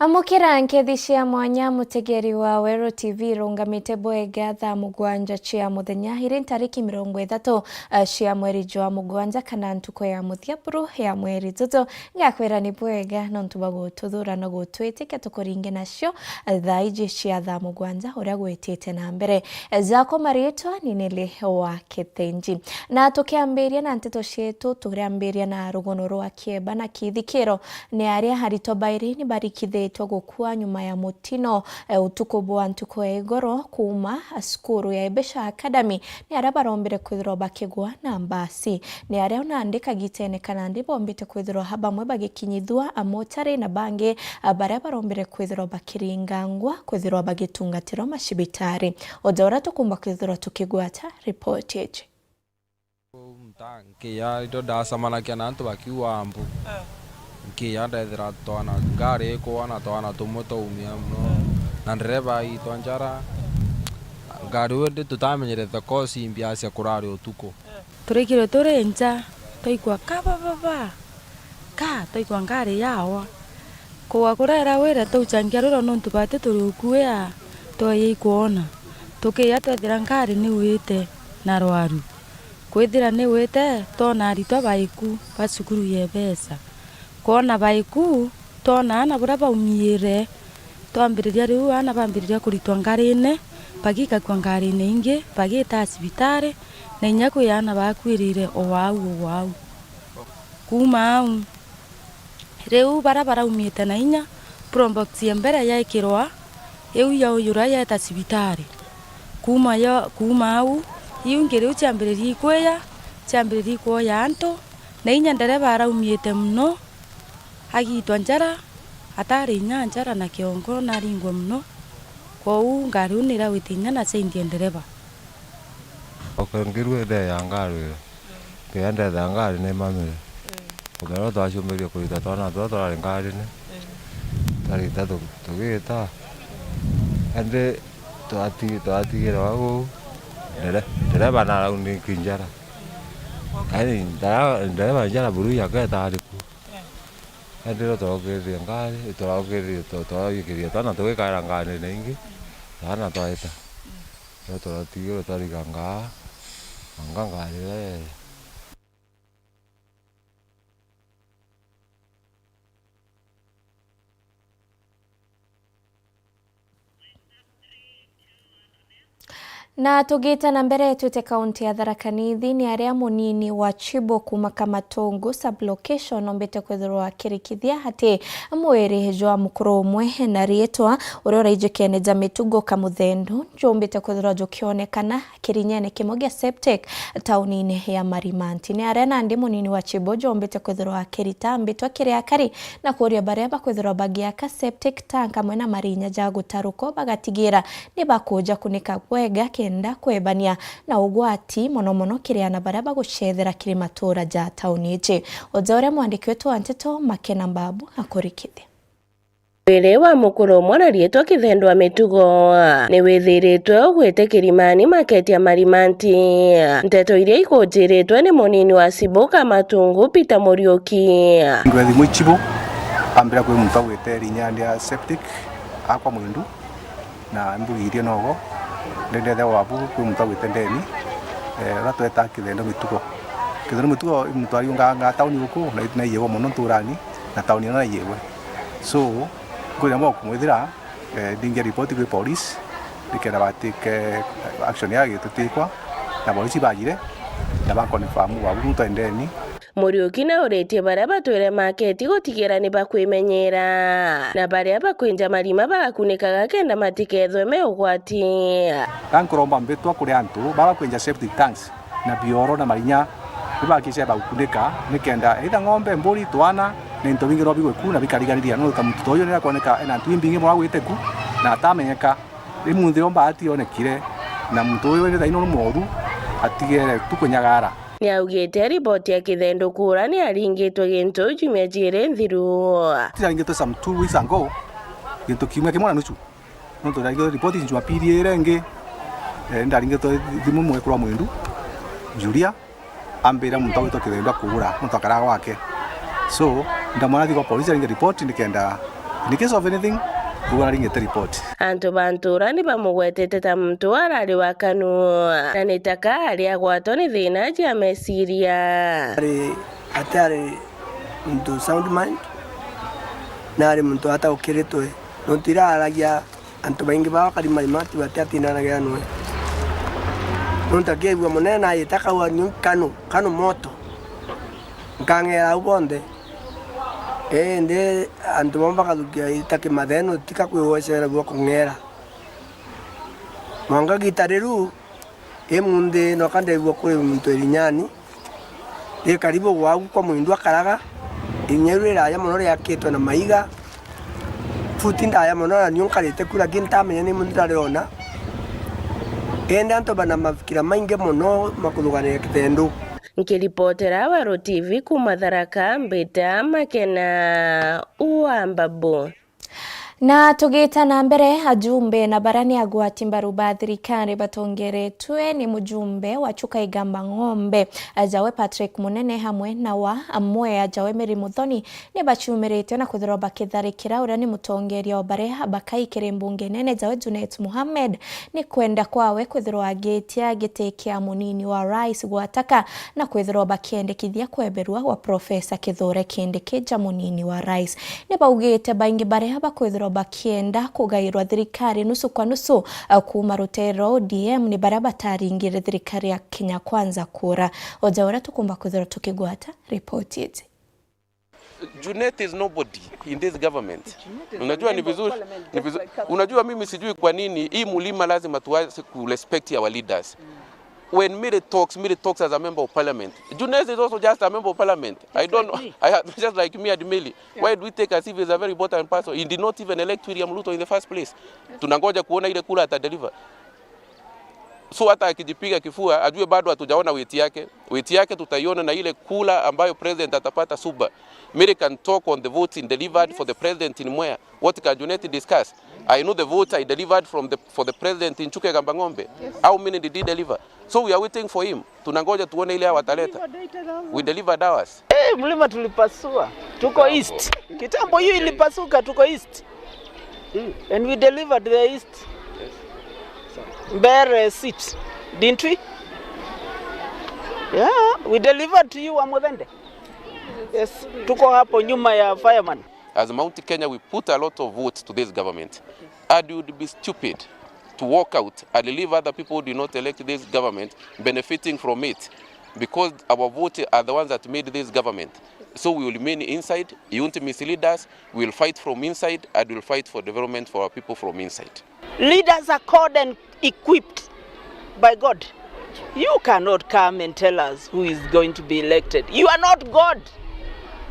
Amukira nkethi cia mwanya mutegeri wa Wero TV rungamite bwega thaa mugwanja cia muthenya iri tariki 30 cia mweri jwa mugwanja kana ntuko ya muthiapuru ya mweri tuto ngakwira ni bwega no ntubago tuthura no gutwitike tukuringe nacio thaa iji cia thaa mugwanja uria gwitite na mbere zako maritwa ni Nili wa Kithenji na tukiambiria na nteto cietu turiambiria na rugono rwa Kieba na Kithikiro ni aria harito bairi ni barikithe gukua nyuma ya mutino utuko bwa ntuko egoro kuma skuru ya Ebesha Academy ni aria barombire kwithirwa bakigwa na mbasi ni aria unaandika gitene kana ndi bombite kwithirwa habamwe bagikinyithwa amotari na bange baria barombire kwithirwa bakiringangwa kwithirwa bagitungatirwa mashibitari odora tukumba kwithirwa tukigwata report yeje mtanke ya ito dasamana kana antu bakiwa ambu kia ndethira twana ngari kuona twana tumuto umia mno na ndereva itwanjara ngari wende tutamenyerete kosi mbia cia kurari utuko turikiro turenja toigwa kababa ka toigwa ngari yawa kwa kurera wera tuchangia ruro no tubate turukuya toyi kuona tukiya twethira ngari ni wite na rwaru kwithira ni wite tona aritwa baiku basukuru ye besa kona baiku tona ana bura baumire twambiriria riu ana bambiriria kuritwa ngarine bagika kwa ngarine inge bagita cibitare na inya kwi ana bakwirire owau kuma au riu bara umite na inya probox ya mbere ya ikirwa eu ya uyura ya ta cibitare kuma au iungiriu ciambiriria kuoya anto na inya ndereba araumite muno agitwa njara atari njara na kiongo na ringwa mno kwa ngari unira witinya na seindie ndereba okangirwe de yangari kenda da ngari ne mamire kugero twacumbirie kurita twana twatwara ngari ne tarita tugita ande twatigire wagu ndereba na raundi kinjara ani ndereba njara buru yaketa ariku ndiro togeria ngari togeria twana tugikara ngari ningi twana twaita totigiro tariganga ngangari na tugita na mbere twite kaunti ya Tharaka Nithi ni aria munini wa Chibo kuma Kamatongo sublocation ombete kwithirwa kirikithia hati mweri jwa mukuru umwe na rietwa uria raijekene ja mitugo kamuthendu jombete kwithirwa jokionekana kirinyene kimogia septic taunine ya Marimanti ni aria nandi munini wa Chibo jombete kwithirwa kirita mbetwa kiriakari na kuria baria bakwithirwa bagiaka septic tank amwe na marinya ja gutaruko bagatigira ni bakuja kunika kwega kenda kwebania na ugwati mono kiriana baria bagucethera kiri matura ja tauni ije ozaure mwandiki wetu wa Nteto Makena Mbabu akurikithia Wele wa mukuru mwana rietwa kithendwa mitugo ni withiritwe gwite kirimani market ya Marimanti nteto iria ikujiritwe ni munini wa Chibo Kamatongo Peter Muriuki ngwethi mwi Chibo ambira kwi muntu gwite rinyandi ya septic akwa mwindu na mbugirie nogo ndende wabu kwi muntu gwite ndeni ratweta kithendo mitugo muntu ariunga tauni guku na iyewo muno turani na tauni na iyewe so kuria mo kumwithira ndingia report kwi police dikera batike action ya gitutikwa na police bagire na bakonfamu wabu muntu ndeni Muriuki na uretie baria batwire market gutigira ni bakwimenyera na baria bakwinja marima bagakunikaga kenda matikethwe me ugwati kankuromba mbetwa kuri antu bakwinja septic tanks na bioro na marinya ibakise bakunika nikenda either ng'ombe mburi twana ni into bingiro bigweku na bikarigariria no tamutu toyo ni akoneka ena twimbingi mwa gwiteku na atamenyeka rimunthiro mbati onekire na muntu uyu ni thaino moru atigere tukunyagara ni augite ripoti ya kithendo kura ni aringitwe gintu jumia jire nthiru tiringitwe some 2 weeks ago gintu kimwe kimwe nusu no turingitwe ripoti njuma piri irenge ndaringitwe thimu mwe kwa mwindu Julia ambira muntu wito kithendo kura muntu akara wake so ndamwana thiko polisi ringe report nikenda In case of anything, we will ring a report. Antu bantura ni bamugwetete ta muntu arari wa Kanu na nitaka ari agwatwo ni thina ja meciria. Atari muntu sound mind na ari muntu ataukiritwe notira aragia antu baingi ba karimaimati batatina ragia no nontagebwa monena yetaka wa Kanu moto ngangera ubonde nde antu mamba kalukia itake madeno tika kuwesera bwa kungera manga gitareru munde no kande bwa kure muntu erinyani karibu wagu kwa mwindu akaraga inyerera ya monore yaketwa na maiga futinda ya monora nyonkarete kula gintamenye ni mundu areona anto bana mafikira mainge mono makulugane kitendo. Nkiripotera Wero TV kuma Tharaka Mbita Makena Uambabu. Na tugita na mbere ajumbe na barani agwati mbaru ba thirikari batongeretwe ni mujumbe wa Chuka Igamba Ng'ombe ajawe Patrick Munene hamwe na wa amwe ajawe Mary Muthoni ni bachumirite na kuthirwa bakitharikira uria ni mutongeria wa bare bakaikire mbunge nene jawe Junet Mohamed ni kwenda kwawe kwithirwa agetia gitekia munini wa rais gwataka na kwithirwa bakiendekithia kweberwa wa Profesa Kithure Kindiki munini wa rais ni baugite baingi bare bakwithirwa bakienda kugairwa thirikari nusu kwa nusu kuma Rutero DM ni baraba taringire thirikari ya Kenya Kwanza kura ojaura tukumba kuthira tukigwata report yetu. Junet is nobody in this government. Unajua ni vizuri. Unajua mimi sijui kwa nini hii mulima lazima tuweze ku respect our leaders. When Miri talks as a member of parliament. Junet is also just a member of parliament. I don't know. Just like me at Mili. Why do we take as if he's a very important person? He did not even elect William Ruto in the first place. Tunangoja kuona ile kula atadeliver. So hata akijipiga kifua ajue bado hatujaona weight yake. Weight yake tutaiona na ile kula ambayo president atapata Suba. Miri can talk on the votes delivered for the president in Mwea. What can Junet discuss? I know the votes I delivered for the president in Chuka Igamba Ng'ombe. How many did he deliver? So we are waiting for him. Tunangoja tuone ile wataleta. We delivered ours. Mlima tulipasua. Tuko east. Kitambo hiyo ilipasuka tuko east. And we delivered the east. Mbere seat. Didn't we? Yeah, we delivered to you Amudhende. Yes, tuko hapo nyuma ya fireman. As Mount Kenya, we put a lot of votes to this government. And it would be stupid to walk out and leave other people who do not elect this government benefiting from it, because our votes are the ones that made this government. So we will remain inside. You won't mislead us. We will fight from inside, and we will fight for development for our people from inside. Leaders are called and equipped by God. You cannot come and tell us who is going to be elected. You are not God.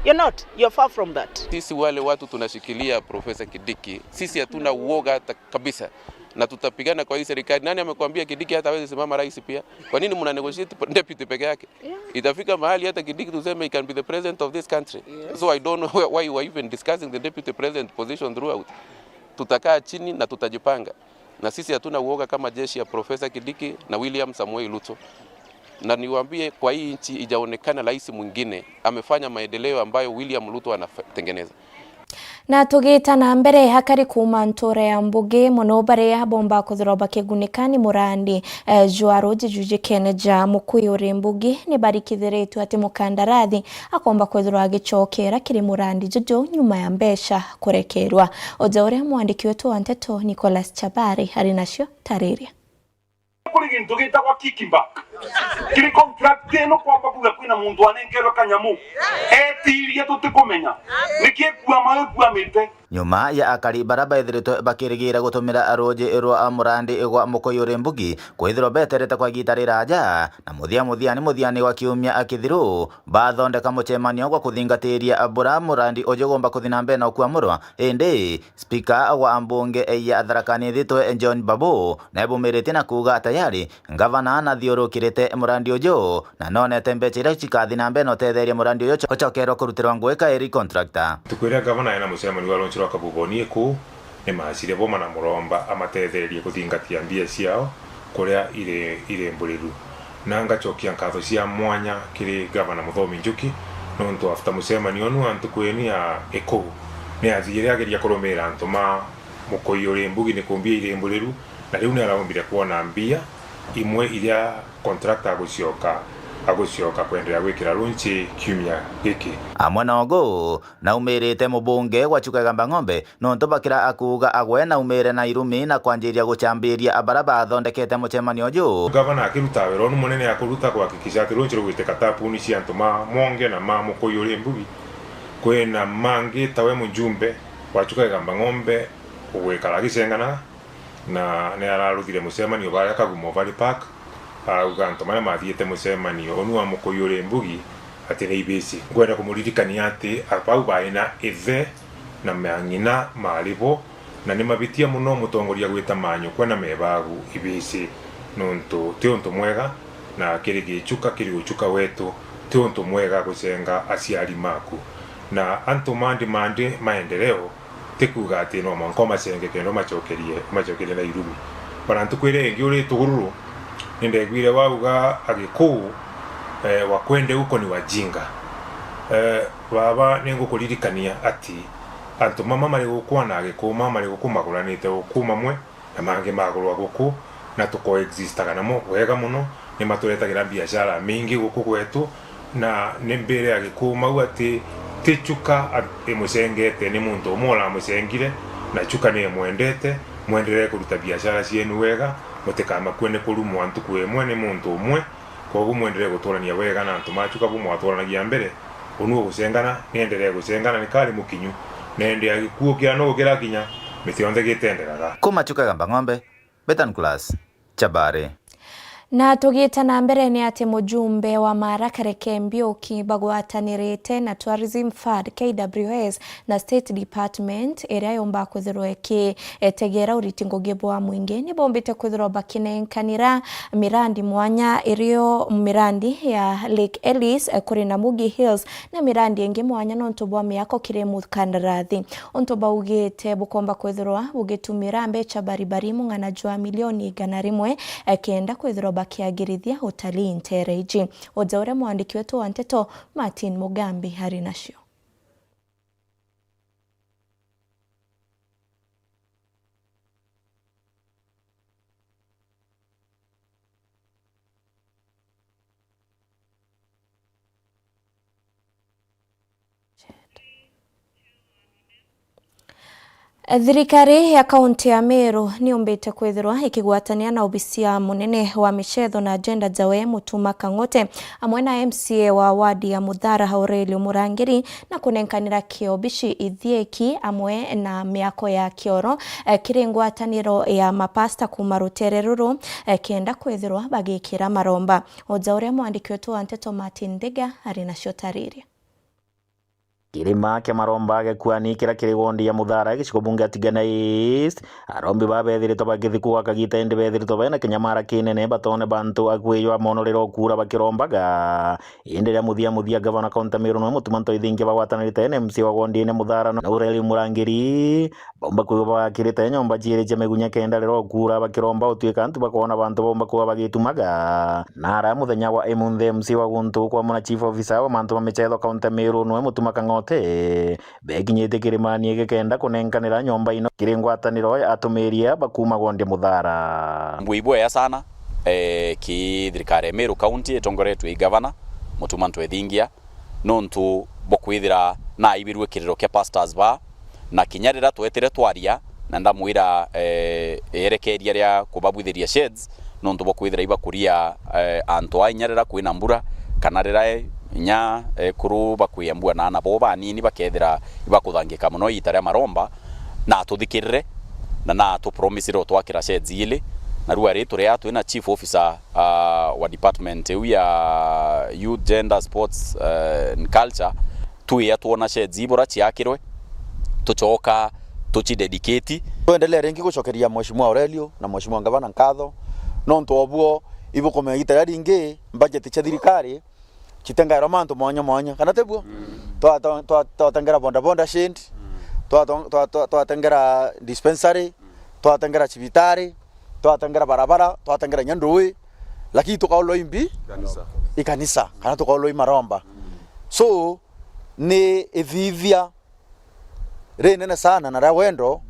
You're not. You're far from that. Sisi wale watu tunashikilia Profesa Kindiki. Sisi hatuna uoga kabisa. Na tutapigana kwa hii serikali. Nani amekwambia Kindiki hata hawezi simama rais pia? Kwa nini mna negotiate deputy peke yake? Itafika mahali hata Kindiki tuseme he can be the president of this country. So I don't know why you are even discussing the deputy president position throughout. Tutakaa chini na tutajipanga. Na sisi hatuna uoga kama jeshi ya Profesa Kindiki na William Samoei Ruto. Na niwaambie kwa hii nchi ijaonekana rais mwingine amefanya maendeleo ambayo William Ruto anatengeneza. Na tugita na mbere hakari kuma ntore ya mbuge muno bare ya bomba kuthirwa bakigunikani murandi jwaro jijuje keneja mukuyi uri mbuge ni barikithiretu ati mukandarathi akomba kuthirwa agicokera kiri murandi juju nyuma ya mbesha kurekerwa ojaure mwandiki wetu wa Nteto Nicholas Chabari hari nacio tariria kuri gintu gitagwa kickback kiri contract no kwamba kuga kwina mundu anengerwa kanyamu etirie tutikumenya nikiekua mayo kwamite nyuma ya akari baraba ithirito bakirigira gutumira aroje rwa amurandi igwa mukoyore mbugi kwithiro beterete kwa gitarira ja na muthia ni muthiani wa kiumia akithiru bathondeka muchemanio gwa kuthingatiria abura murandi ojogomba kuthina mbena kwamurwa ende speaker wa ambunge ya Tharakani thitwe John Babu na bumirite na kuga tayari gavana na thiorukirite murandi ojo na nonete mbechira chikathina mbena tetheria murandi ojo ochokerwa kurutirwa ngweka eri contractor tukwira gavana ena musemani wa Lonchero Kabubonie ku ni macire boma na muromba amatetherie kuthingatia mbia ciao kuria ire mburiru na ngachokia nkatho cia mwanya kiri gavana Muthomi Njuki nontu after musemani onu antu kwenia eko ne athire ageria kurumira ntuma mukoyore mbugi ni kumbia ile mburiru na riu ni araombire kuona mbia imwe iria contractor agocioka kwendelea gwikira runchi kiumia giki. Amwe nogo na umirite mubunge wa Chuka Ng'ombe nonto bakira akuga agwe na umire na irumi na kwanjiria gucambiria abaraba athondekete mucemanio ju. Gavana akiruta wero nu munene akuruta kuhakikisha ati runchi rugwiteka tapuni cia ntuma monge na mamukoyore mbugi kwena mangi tawe mujumbe wa Chuka Ng'ombe ugwikara gicengana na ne araruthire mucemanio baria Kagumo Valley Park uganto mara mathiete mucemanio onu wa mukoyore mbugi ati ni ibisi ngwenda kumuririkania ati apau baina ithe na mangina maribo na ni mabitia muno mutongoria gwita manyo kwena mebagu ibisi nonto tionto mwega na kirigi chuka wetu tionto mwega gucenga aciari maku na anto mandi maendeleo tekuga ati no mankoma senge kendo machokerie na irumi para ntukwire engi uri tugururu nindegwire wauga agiku wakwende uko ni wajinga baba ningukuririkania ati antu mama mari gukwana agiku mama mari gukumaguranite ukuma mwe na mangi magurwa guku na tuko existaga namo wega muno ni maturetagira biashara mingi guku gwetu na nimbere agiku mau ati tichuka emusengete ni muntu mola musengire na chuka ni mwendete mwendelee kuruta biashara cienu wega mutikama kwene kurumu antu kwe mwene muntu umwe kogu mwendelee gutorania wega na antu machuka bu mwatoranagia mbere onu gusengana niendelee gusengana nikali mukinyu nende agikuo kia no gera kinya mitionde gitenderaga kuma Chuka Ng'ombe Betan Class Chabare. Na tugita na mbere ni ati mujumbe wa Marakareke Mbiuki bagwatanirite na Tourism Fund KWS na State Department area yomba kwithirwo etegera uritingo bwa mwingi ni bombite kwithirwo bakinenkanira mirandi mwanya irio mirandi ya Lake Ellis kuri na Mugi Hills na mirandi engi mwanya nonto bwa miako kire mukandarathi onto baugite bukomba kwithirwa bugitumira mbecha baribari mungana jwa milioni 100 kenda kwithirwa bakiagirithia utalii ntereji. Ojaure mwandiki wetu wa Nteto Martin Mugambi hari nacio. Thirikari ya kaunti ya Meru ni umbite kwithirwa ikigwatania na obisi ya munene wa michetho na agenda jawe Mutuma Kang'ote amwe na MCA wa wadi ya Muthara Aurelio Murangiri na kunenkanira kiobishi Ithieki amwe na miako ya Kioro kiri ngwataniro ya mapasta kuma rutere ruru kenda kwithirwa bagikira maromba. Ojaure mwandiki wetu wa Nteto Martin Ndega ari nacio tariri. Kirima kia maromba gekuanikira kirigondi ya Muthara gicigo bunge Tigana East arombi babethirito bagithikwa akagita ende bethirito bena kinyamara kinene batone bantu agweywa monorero kura bakirombaga enderea muthia gavana kaunti Meru no Mutumanto ithingi bagwatanirite MC wa gondi ne Muthara na Aurelio Murangiri bomba kuba bakirite nyomba jire je megunya kenda rero kura bakiromba utwika antu bakona bantu bomba kuba bagitumaga nara muthenya wa emunthe MC wa guntu kwa muna chief officer wa mantu mamechetho kaunti Meru no Mutuma Kang'ote beginyete kirimani gekenda kunenkanira nyomba ino kiringwataniro atumiria bakuma gonde Muthara mbwibo ya sana ki thirikari Meru county etongoretwe i governor Mutumanto ethingia nontu bokwithira na ibirwe kiriro kia pastors ba na kinyarira twetire twaria na ndamwira erekeria ria kubabwithiria sheds nontu bokwithira ibakuria antu ainyarira kwina mbura kanarira nya kuru bakwiyambua na nabo banini bakethira ibakuthangika muno itare maromba na tuthikirire na tu promise ro twakira sheds ile na ruwa ritu ria twina chief officer wa department ya youth gender sports and culture tuya tuona sheds ibora ciakirwe tuchoka tuchi dedicate tuendelee rengi gucokeria mheshimiwa Aurelio na mheshimiwa Gavana Nkatho nontu obuo ibukome itara ringi budget cha thirikari chitenga mantu mwanya kana tebuo twatengera bonda shind twatengera dispensary twatengera cibitari twatengera barabara twatengera nyandui lakini tukaulo imbi ikanisa kana tukaulo maromba so ni ithithia nene sana na ra wendo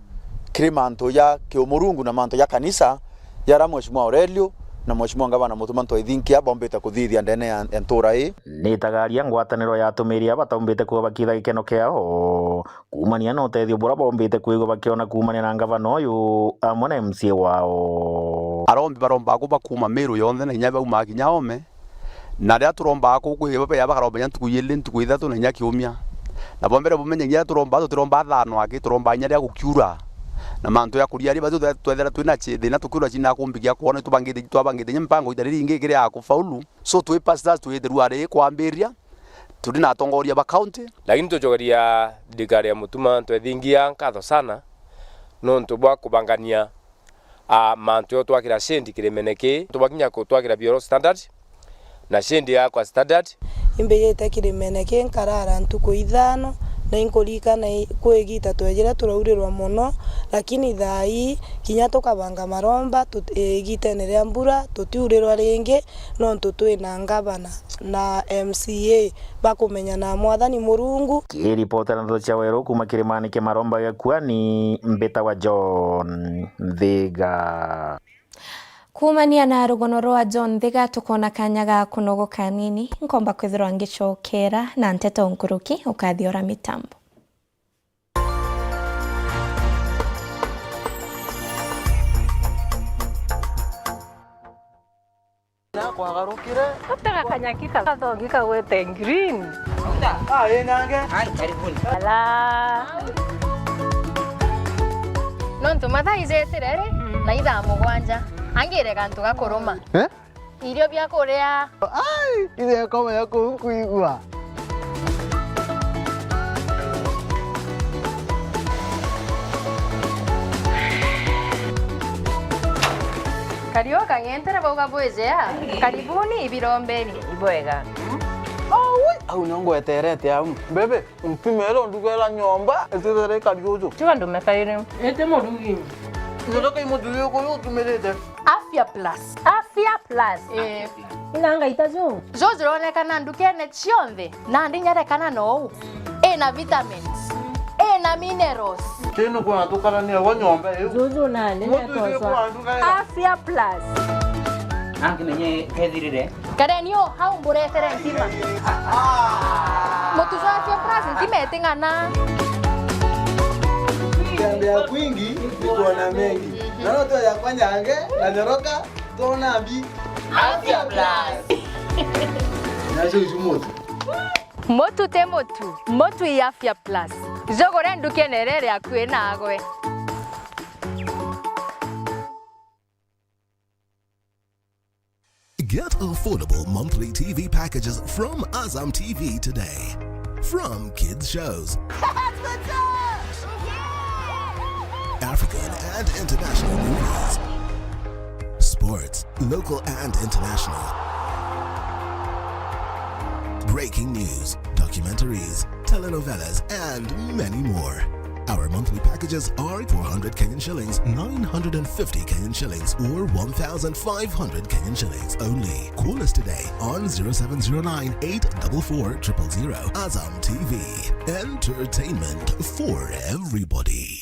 kiri manto ya kiumurungu na manto ya kanisa yara Mheshimiwa Aurelio na Mheshimiwa Ngavana Mutuma Ntwaithinkia bombete kuthithia ndene ya ntura ii ni tagaria ngwataniro ya tumiria bataumbite kubakitha gikeno kiao kumania na utethio bura bombite kuigwa bakiona kumania na ngavana uyu amwe na MC wao arombi baromba kuba kuma Meru yonthe na inya bauma kinya ome na ria turomba kukweba ya bakaromba nyantu yele ntuku ithatu na nya kiumia na bombere bumenye ngia turomba thano agi turomba nya ria gukiura na manto ya kuria riba twethera twina thina tukura china kumbigia kuona twabangite mpango itariri ingi kire ya kufaulu so twi pastors twetheru ari kwambiria turi na atongoria ba county lakini tujogeria thirikari ya Mutuma Ntwaithinkia nkatho sana nontu bwa kubangania manto yo twakira sendi kiremeneke tubakinya kutwakira bioro standard na sendi ya kwa standard imbeyete kiremeneke nkarara ntuko ithano na inkolika na kwegita twejera turaurirwa muno lakini thai kinya tukabanga maromba tutgitenere mbura tutiurirwa ringi no tutwina ngavana na MCA bakumenya na mwathani Murungu kiripota na cha Weru kuma Kirimani ke maromba ya kwani Mbeta wa John Thiga kumania na rugono rwa John Thiga tukona kanyaga kunogo kanini nkomba kwithirwa ngicokera na Nteto Nkuruki ukathiora mitambo kwa garukire hata kanyakika kathongika wete green nange karibuni ala nonto mathaizetere na itha mugwanja angire kantu gakuruma irio bya kuria ile kama yako kuigwa Karioka ngentera bauga bwezea karibuni ibirombeni ibwega au nyongo eterete au bebe mpimero ndugela nyomba etere kariojo tuwa ndo mekaire ete modugi ndoka imodugi ko tumelete Afya Plus inanga itazo zozironekana ndukene cionthe na ndinyareka no na vitamins na minerals teno kwa tukarania wa nyomba zuzu nane Afya Plus angi menye kethirire karenio hau mburetere ntima mutuzo Afya Plus ntima etingana ya kwingi iko na mengi na ndo ya kwanyange na nyoroka tona bi Afya Plus nacho jumoto motu te motu ya Afya Plus jogore ndukenerere akwe nagwe Get affordable monthly TV packages from Azam TV today. From kids shows, African and international movies, sports, local and international, breaking news, documentaries, telenovelas, and many more. Our monthly packages are 400 Kenyan shillings, 950 Kenyan shillings, or 1,500 Kenyan shillings only. Call us today on 0709 844 000. Azam TV, entertainment for everybody.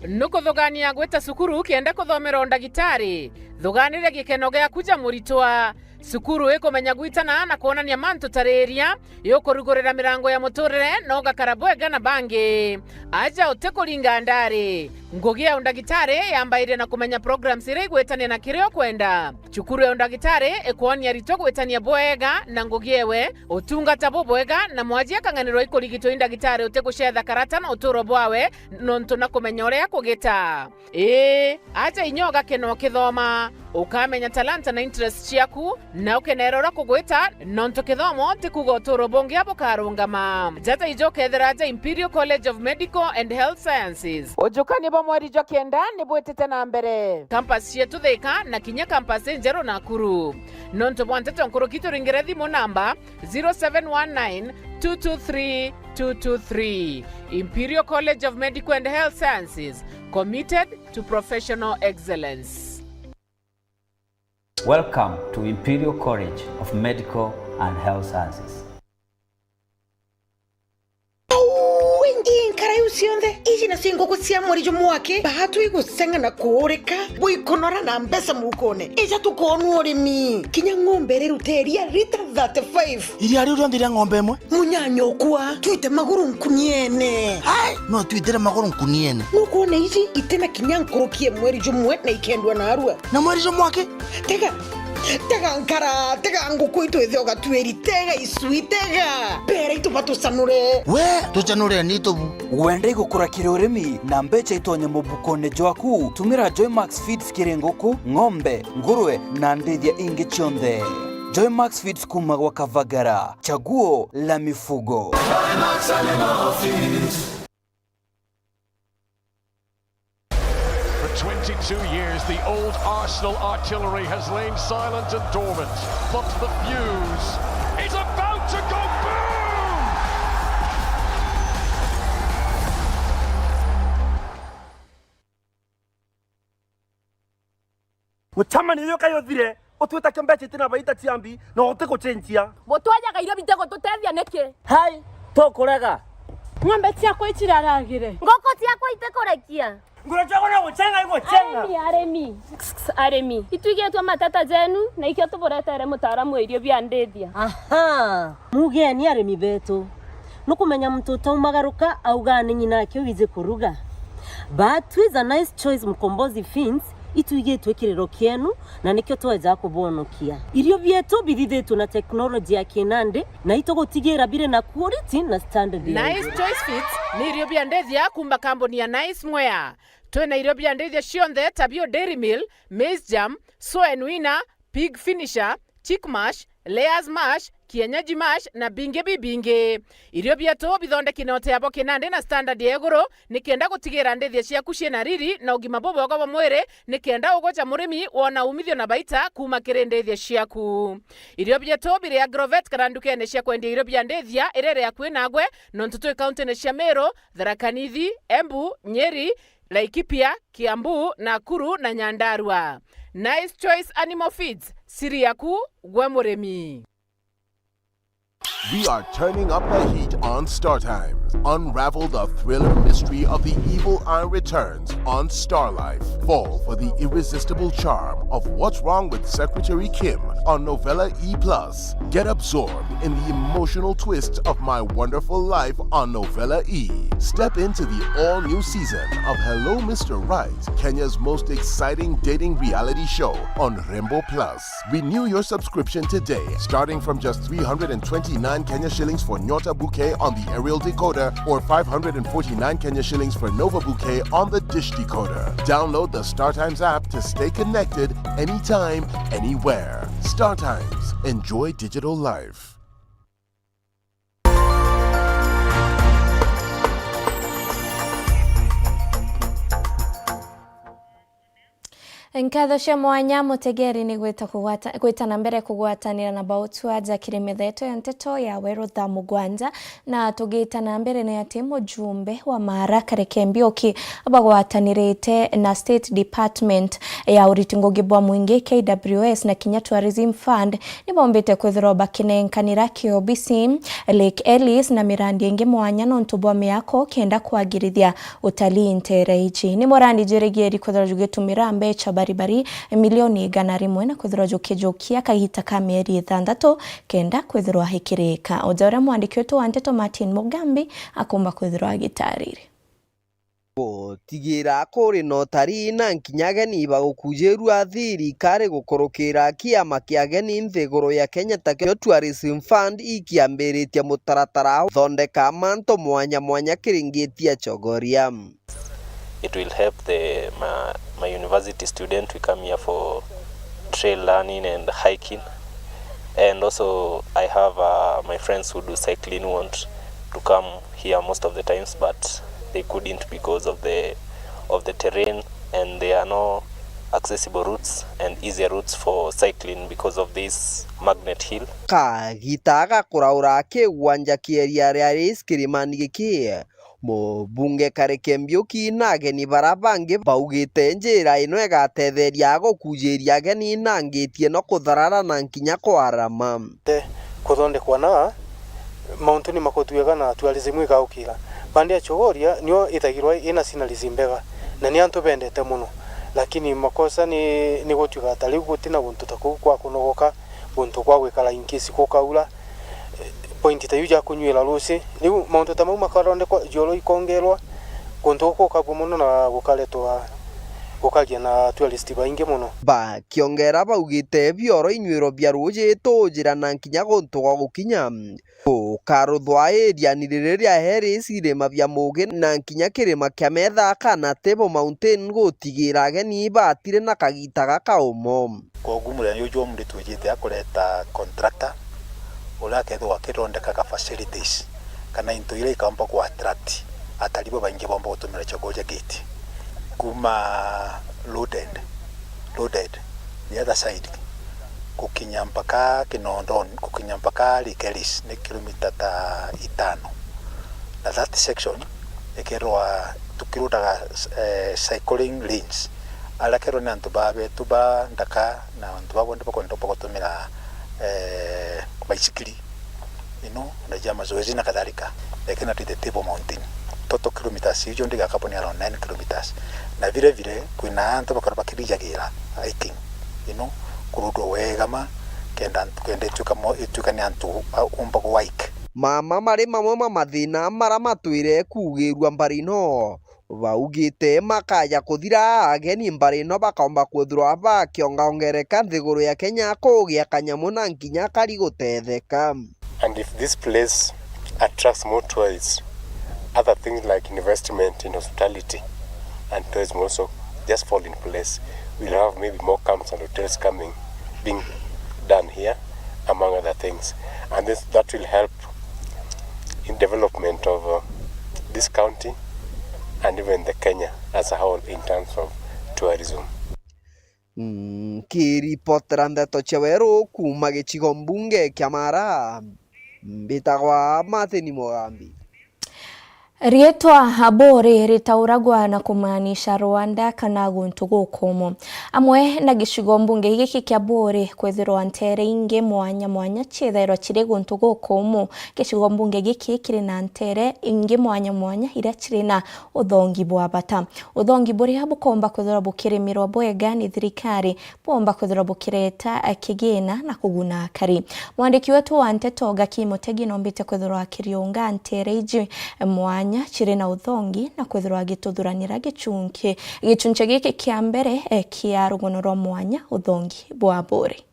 Nukuthugania gwita sukuru kienda kuthomera undagitari thuganire gikeno gia kuja muritwa sukuru ikumenya gwitana na kuonania mantu tareria yukurugurira mirango ya muturire no gakarabwega na bangi aja utekuringa ndari ngugi ya undagitari yambaire na kumenya programs iri gwitania na kirio kwenda cukuru ya undagitari ikuonia rito gwitania bwega na ngugi ewe utungata bwega na mwajia kanganiro ikurigito indagitari utekuchetha karata na uturo bwawe nontu na kumenya uria kugita aja inyoga keno kithoma ukamenya talanta na interest ciaku na ukenerora kugwita nonto kithomo tikugotoro bonge abo karungama jata ijoke theraja Imperial College of Medical and Health Sciences ujukani bo mweri jo kenda ni bwetete na mbere campus yetu Thika na kinya campus njero Nakuru nonto bwantete nkuru kitu ringire thimu namba 0719 223 223. Imperial College of Medical and Health Sciences, committed to professional excellence. Welcome to Imperial College of Medical and Health Sciences. Karayu cionthe iji na cinguku cia mwarijo mwake bahatu igusenga na kuurika buikonora na mbesa mukone ija tukonu urimi kinya ng'ombe riruteria lita 35 iria riu ndira ng'ombe imwe munyanyo kwa tuite maguru nkuniene hai no tuitire maguru nkuniene nukuone iji itena kinya nkurukie mwarijo mwe na ikendwa na arua na mwarijo mwake tega nkara tega nguku itu ithioga tueri tega isui tega pera itu batusanure we tuchanure ni to wende igukura kirurimi na mbecha itonye mubukone jwaku tumira Joymax Feeds kirengoku ng'ombe ngurwe na ndithia ingi chionde Joymax Feeds kuma kwa Kavagara chaguo la mifugo Joymax Animal Feeds. 22 years, the old Arsenal artillery has lain silent and dormant, but the fuse is about to go boom! Utamani yoka yothire otweta kembeche tena baita tiambi na oteko chenjia botwaja gairo bitego tutethia neke hai tokorega ng'ombe ciakwa itiraragire ngoko ciakwa itekorekia ngurachagona guchenga iguchenga aremi ituigetwa matata jenu na ikio tuboretere mutaaramu irio bia ndethia aha mugeni aremi betu nukumenya mtoto umagaruka auga ni nyina kio wize kuruga but with a nice choice mkombozi fins ituigetwe kirero kienu na nikio tweza kubonokia irio bietu bithithetwo na teknolojia ya kinande na itogotigira bire na quality na standard. Nice Choice Fits ni irio bia ndethia kumba kamboni ya Nice Mwea twena irio bia ndethia cionthe tabio Dairy Mill, Maize Jam, Soy Wina, Pig Finisher, Chick Mash, Layers Mash, Kienyeji Mash na binge bibinge. Irio bietu bithondeki na oteabo kinande na standard ya iguru nikenda gutigira ndethia ciaku ciena riri na ugima bobogo wa mwire nikenda ugocha murimi wona umithio na baita kuma kiri ndethia ciaku. Irio bietu bire Agrovet karandukene cia kwendia irio bia ndethia irere ya kwinagwe nontutu county ne cia Meru, Tharaka Nithi, Embu, Nyeri, Laikipia, Kiambu, Nakuru na Nyandarua. Nice Choice Animal Feeds, siri yaku gwe murimi. We are turning up the heat on Star Times. Unravel the thriller mystery of the evil eye returns on Star Life. Fall for the irresistible charm of What's Wrong with Secretary Kim on Novella E+. Get absorbed in the emotional twist of My Wonderful Life on Novella E. Step into the all-new season of Hello Mr. Right, Kenya's most exciting dating reality show on Rainbow Plus. Renew your subscription today, starting from just 329 Kenya shillings for Nyota Bouquet on the aerial decoder or 549 Kenya shillings for Nova Bouquet on the dish decoder. Download the StarTimes app to stay connected anytime, anywhere. StarTimes. Enjoy digital life. Nkatho cia mwanya mutegeri ni gwita na mbere kugwatanira na bautua ja kirimetheto ya nteto ya Weru tha mugwanja na tugita na mbere ni ati mujumbe wa Mara Kareke Mbioki abagwatanirite na State Department ya uritingogi bwa mwingi KWS na Kenya Tourism Fund ni bombete kwithiro bakinenkanira KOBC Lake Ellis na mirandi ingi mwanya nontu bwa miako kenda kwagirithia utalii ntereiji ni morandi jeregeri kwithiro jugitumira mbecha baribari milioni 100 na kwithirwa jokia kahita ka mieri 6 kenda kwithirwa hikirika ojora mwandiki wetu wa Nteto Martin Mugambi akomba kwithirwa agitarire tigira kuri notari na nkinyageni bagukujeru athiri kare gukorokera kiama kiageni nthiguru ya Kenya Takio Tourism Fund ikiambiritia mutaratara thondeka manto mwanya kiringitia Chogoria. It will help my university student to come here for trail learning and hiking. And also I have my friends who do cycling who want to come here most of the times, but they couldn't because of the terrain, and there are no accessible routes and easier routes for cycling because of this magnet hill. Kagitaga kuraura kiwanja kieria ria Race Kirimani giki Mũmbunge Kareke Mbiuki na ageni bara bangi baugite njira ino igatetheria gũkũnjĩria ageni na ngĩtie no kũtharara na nkinya kwarama kuthondekwa na mauntuni makotuega na tourism igaukira bandi ya Chogoria nio ithagirwa ina sinalizi mbega na ni antu bendete muno, lakini makosa ni gũtuika atari gutina guntu taku kwa kunogoka guntu kwa gwikara inkisi kukaura point ta yuja kunywira ruci riu mauntu ta mau makaronekwa joro ikongerwa guntu kukabu muno na gukaletwa gukagia na tourist baingi muno bakiongera baugite bioro inywiro bia ruji tujira na nkinya guntu gwa gukinya karuthwa area ni riria heri cirima bia mugi na nkinya kirima kia metha kana Table Mountain gutigira ageni batire na kagita gakaumo kogumura yujo muri tujite akureta contractor ula kethwa kirondeka ka facilities kana into ile ikampa ku attract atalibo baingi bomba gutumira Chogoria gate kuma loaded the other side kukinya mpaka Kinondoni kukinya mpaka Likeris ni kilomita ta 5 na that section ekerwa tukirudaga cycling lanes ala kero ni antu babe tuba ndaka na antu babonde bakonto gutumira bicycle na jama zoezi na kadhalika, lakini at the Table Mountain total kilometers hiyo ndiga kaponi around 9 kilometers na vile kuna antu bakora bakirijagira hiking kurudo wegama kenda tuka ni antu umba ku hike mama mari mamwe mathina maramatwire kugirwa mbarino baugite makaya kuthira ageni mbarino bakomba kuthirwa bakiongaongereka nthiguru ya Kenya kugia kanyamu na nginya kari gutetheka. And if this place attracts more tourists, other things like investment in hospitality and tourism also just fall in place. We'll have maybe more camps and hotels being done here, among other things. And that will help in development of this county and even the Kenya as a whole in terms of tourism. Kiripotera Ndeto Cheweru kuma gĩcigo mbunge kĩa Mara mbitagwa Martin Mugambi. Rietwa habori ritauragwa na kumaanisha Rwanda kana guntu gukumu amwe na gicigo mbunge giki kia bori kwithirwa ntere inge mwanya chithairwa chiri guntu gukumu gicigo mbunge giki kiri na ntere inge mwanya ira chiri na uthongi bwa bata uthongi buri habukomba kwithirwa bukirimirwa bwega ni thirikari bomba kwithirwa bukireta kigina na kuguna kari mwandiki wetu wa Nteto Gaki Mutegi nombite kwithirwa kiriunga ntere iji mwanya chiri na uthongi na kwithirwa gituthuranira gicunche giki kia mbere kia rugono rwa mwanya uthongi bwa bori.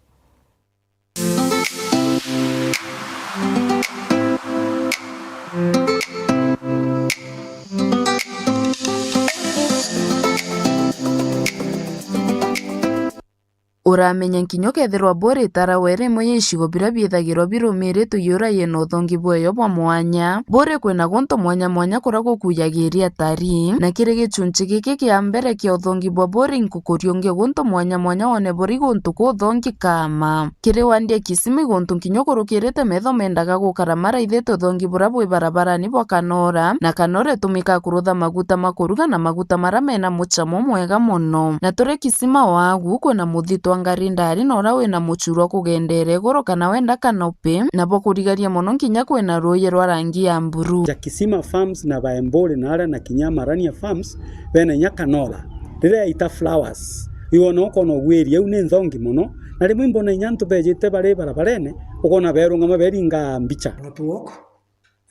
Uramenya nkinyo kethirwa bori tarawere mwe icigo bira biethagirwa birumiritwo yura yena uthongi bweyo bwa mwanya bori kwina guntu mwanya kura gukuyagiria atari na kiri gicunchi giki kia mbere kia uthongi bwa bori nkukuriunge guntu mwanya one bori guntu ku uthongi kama kiri wandie Kisimi guntu nkinyo kurukirite metho mendaga gukara maraithite uthongi bura bwi barabarani bwa Kanora na Kanora tumika kurutha maguta makuruga na maguta maramena muchamo mwega muno na turi Kisima wagu kwina muthito ngari ndari nora wina muchuro kugendere goro kana wenda kanope na bokurigaria muno nkinya kwina ruye rwa rangi ya mburu ja Kisima Farms na Baembole nara na Kinyamarania Farms bena nyakanora rira ita flowers iwona ukono gweri au ne nthongi muno na rimwe mbona nyantu bejete bare barabarene ukona berunga maberinga mbicha no tuoko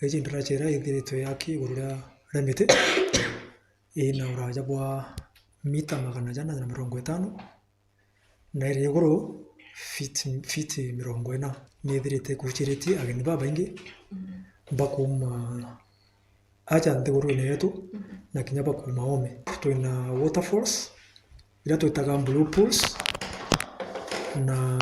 eje ndirachera ithiritwo yaki igurura remete ina uraja bwa mita 150 na iri iguru fiti 40 nithirite kuchiriti ageni babaingi bakuma aja nthiguru yetu na kinya bakuma ome twina waterfalls ira twitaga blue pools na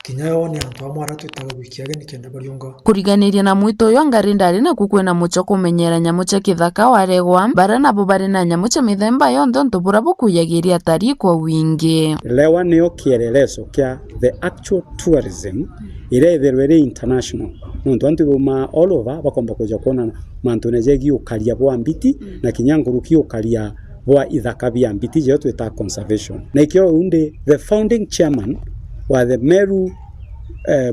kinya yone antu amwara twitaga wiki ageni kenda bariunga kuriganiria na mwito uyu ngari ndari na kukwina muco kumenyera nyamu cia kithaka waregwa bara nabo bari na nyamu cia mithemba yonthe ntubura bukuyagiria atari kwa wingi lewa nio kielelezo kia the actual tourism iretherwo iri international nontu antu guma all over bakomba kuja kuona mantu nejegi ukaria bwa mbiti na kinyanguru kiukaria bwa ithaka bia mbiti je twita conservation na ikio unde the founding chairman wa the Meru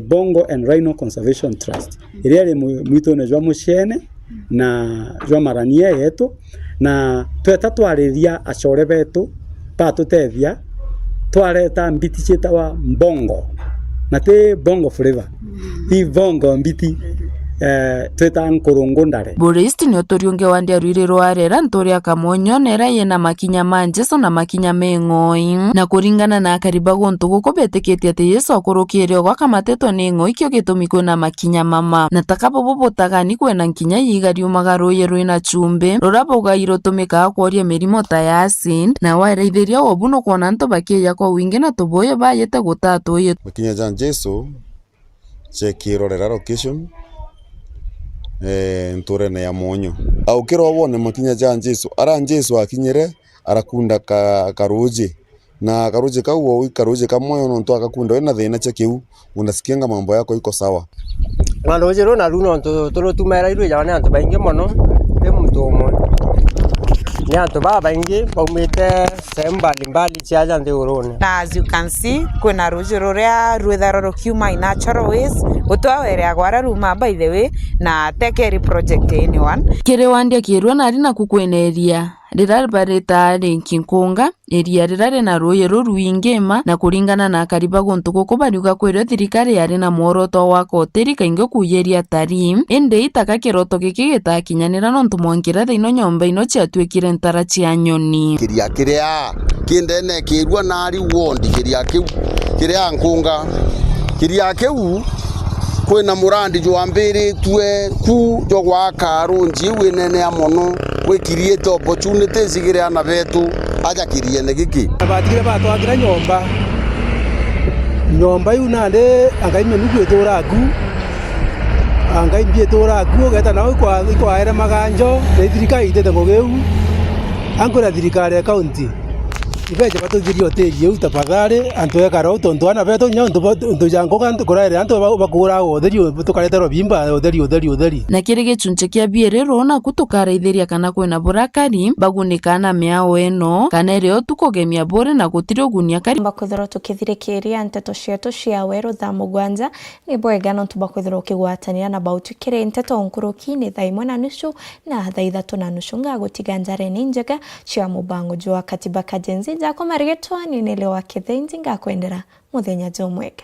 Bongo and Rhino Conservation Trust iria mwito ne jwa mushene na jwa marania yetu na tweta twariria acore betu patutethia twareta mbiti citawa mbongo na te bongo flavor hi bongo mbiti tweta nkurungu ndare Buristi ni otoriunge wandi aruirirwo arera ntori akamonyo nera yena makinya manjeso na makinya meng'oi na kuringana na akariba gontu guko beteketie ati Yesu akurukirio gwaka mateto ni ng'oi kio gitumi kwina makinya mama na takabo bobotagani kwena nkinya yigari umagaruye rwina chumbe rurabo gairo tumika akworia mirimo ta ya acid na wareithiria obuno kuona nto bakia kwa wingi na tuboye bayete gutatu ye makinya jan Jesu chekirorera location nturene ya monyo aukira wone makinya jan Jesu ara Jesu akinyire arakunda karuji na karuji kauo karuji kamoyo nonto akakunda wena thina chekiu unasikianga mambo yako iko sawa Wandoje rona runo toro tumera iru ya wana antu baingi mono e muntu umwe ni antu baingi baumite semba limbali chiaja ndi urone na as you can see kuna ruji roria rwetharo kiuma in natural ways utwawere agwara ruma by the way na take every project anyone kire wandi akirwa nari na kukweneria rirari bareta rinkinkunga eria rirari na ruye rwingema na kuringana na kariba gontu guko bariuga kwirwo thirikari yari na muoroto wa koteri kaingo kuyeria atari ende itaka kiroto giki gitakinyanira nontu mwankira thino nyomba ino ciatwikire ntara cia nyoni kiria kindene kirwa nari wondi kiria nkunga kiria kiu kwina murandi jwambiri twe ku jogwa karunji winene amono wikiriete opportunities igire ana betu aja kiriene giki abatigire batwagira nyomba yu nande angaime migweturagu angaimbieturagu geta nawe kwa era maganjo ne thirikari itete ngogeu ankora thirikari ya county ibeje batuthirio teri eu tafadhali antoe karo tonto ana beto nyanto jango kanto korare anto bakura otherio tukaretero bimba otheri na kiri gicunche kia bierero na kutukareithiria kana kwina burakari bagunikana miao eno kana rio tukogemia bore na gutire gunia kari bakuthiro tukithirikiria nteto cietu cia weru tha mugwanja ni bwegano tubakuthiro kigwatania na bautukire nteto nkuruki ni thaa 1:30 na thaa 3:30 ngagutiga njareni njega cia mubango jwa katiba kajenzi jako margetwa ni nelewa kithenzi ngakwendera muthenya jomwega